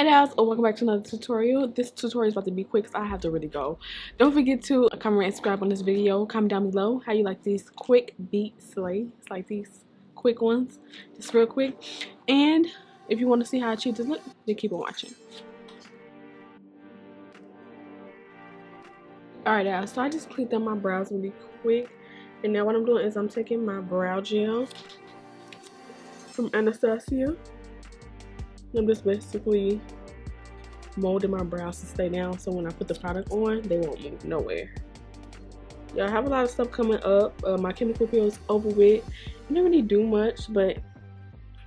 Hey guys, welcome back to another tutorial. This tutorial is about to be quick because I have to really go. Don't forget to comment and subscribe on this video. Comment down below how you like these quick beat slays, like these quick ones, just real quick. And if you want to see how I achieve this look, then keep on watching. Alright guys, so I just clicked on my brows really quick. And now what I'm doing is I'm taking my brow gel from Anastasia. I'm just basically molding my brows to stay down so when I put the product on, they won't move nowhere. Yeah, I have a lot of stuff coming up. My chemical peel is over with. I didn't really do much, but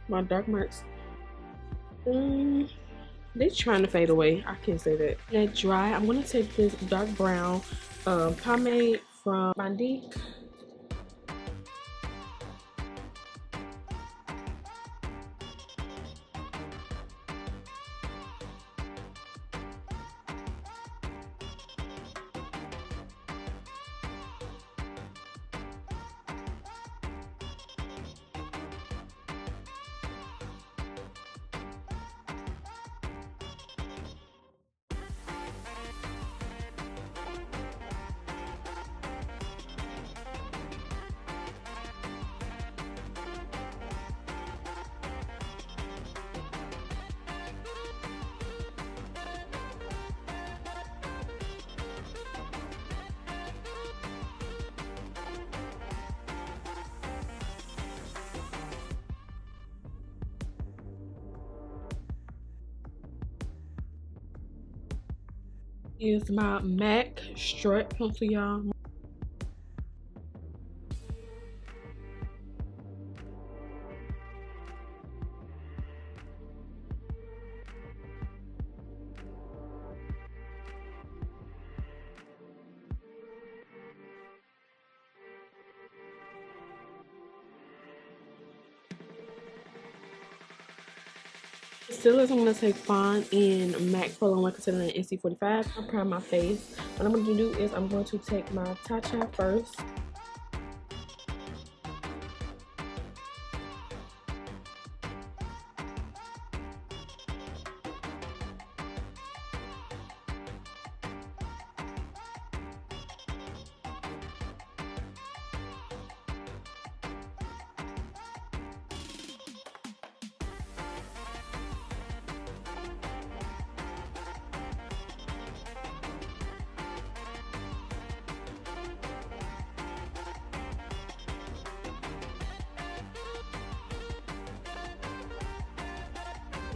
my dark marks, they're trying to fade away. I can't say that. Let dry. I'm going to take this dark brown pomade from Bobbi. Is my MAC Strut Pencil, y'all. Concealers, I'm going to take Fawn and MAC Prolong Concealing and NC45. I'm prime my face. What I'm going to do is I'm going to take my Sacha first.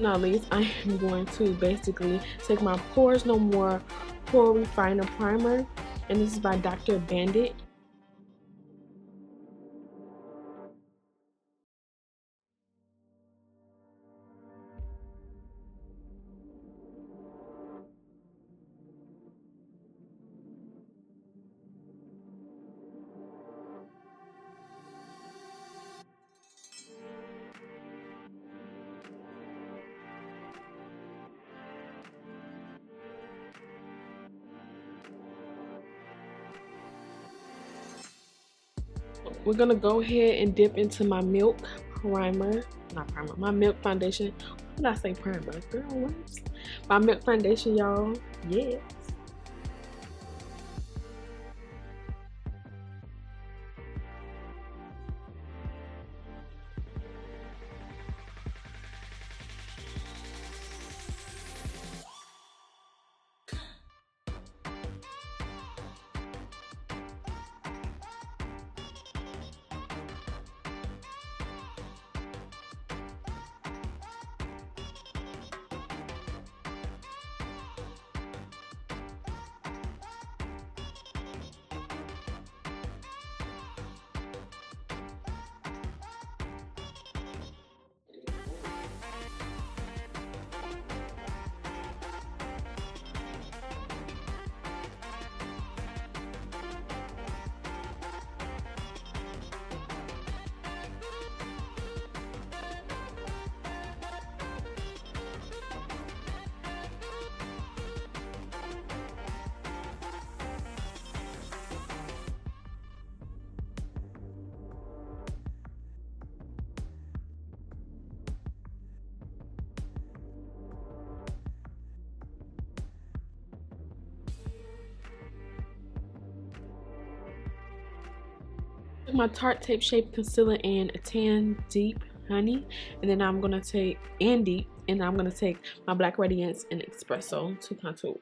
Not least, I am going to basically take my Pores No More Pore Refiner Primer, and this is by Dr. Bandit. We're gonna go ahead and dip into my milk primer, my milk foundation. Why did I say primer? Girl, what? My milk foundation, y'all. Yes. My Tarte Tape Shape Concealer in Tan Deep Honey, and then I'm gonna take Deep, and I'm gonna take my Black Radiance and Espresso to contour.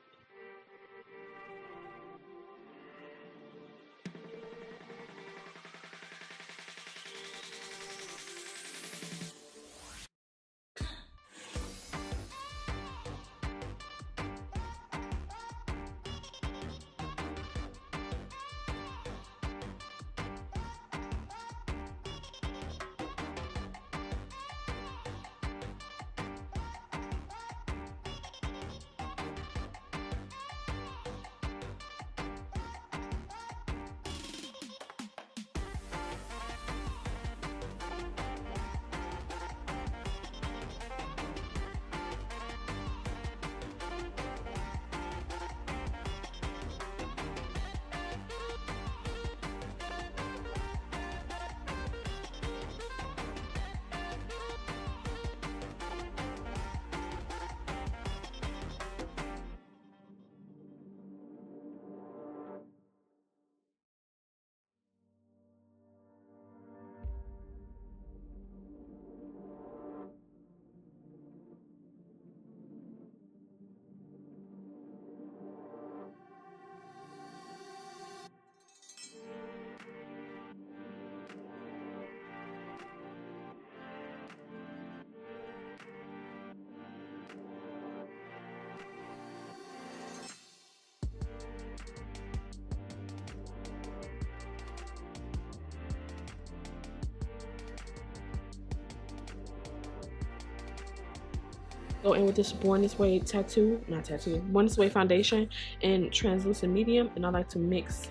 Go in with this Born This Way Born This Way foundation in translucent medium, and I like to mix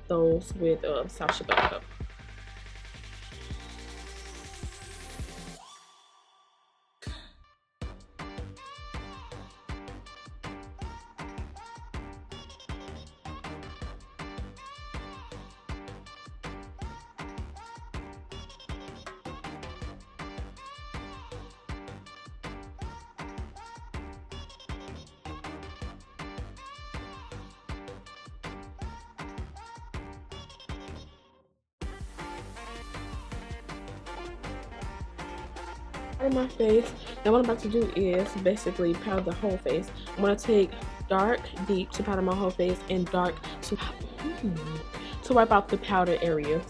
those with Sacha Buttercup. On my face, and what I'm about to do is basically powder the whole face. I'm going to take dark deep to powder my whole face and dark to wipe out the powder areas.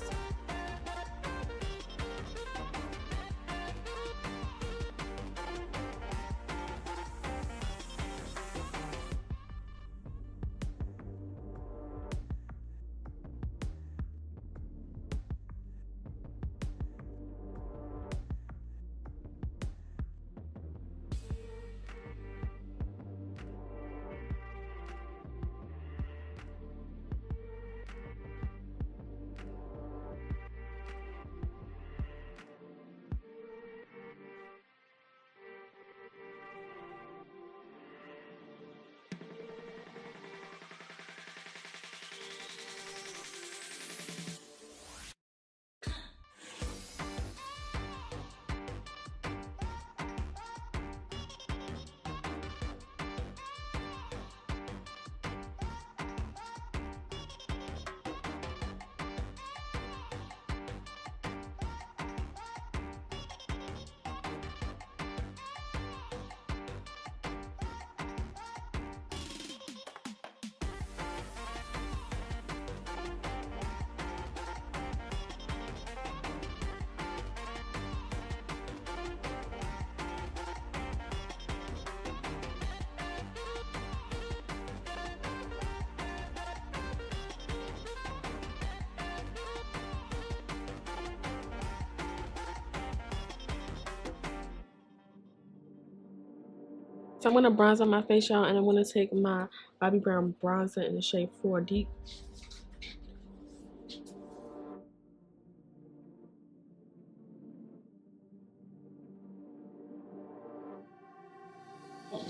So I'm going to bronze on my face, y'all, and I'm going to take my Bobbi Brown bronzer in the shade 4 Deep.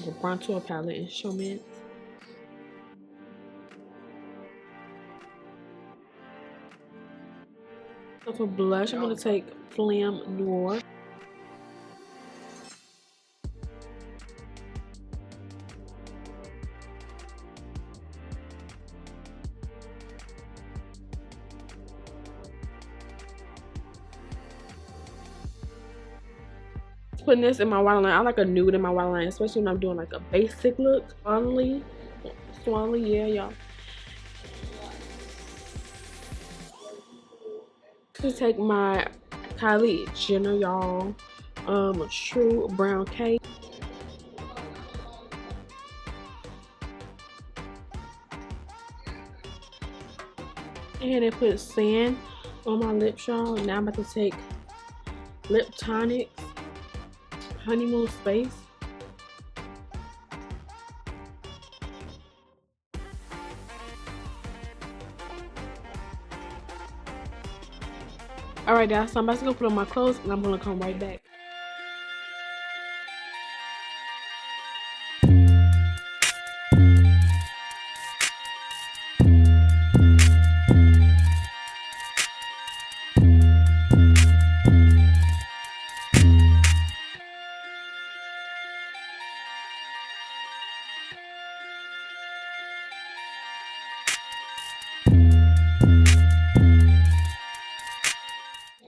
The Brountour palette in Showmance. So for blush, I'm going to take Flam Nior. putting this in my waterline. I like a nude in my waterline, especially when I'm doing like a basic look. Swanly, yeah, y'all. To take my Kylie Jenner, y'all, True Brown Cake. And I put sand on my lips, y'all. Now I'm about to take Lip Tonic Honeymoon Space. Alright guys, so I'm about to go put on my clothes and I'm gonna come right back.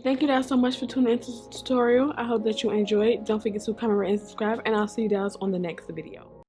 Thank you guys so much for tuning into this tutorial. I hope that you enjoyed. Don't forget to comment, rate, and subscribe, and I'll see you guys on the next video.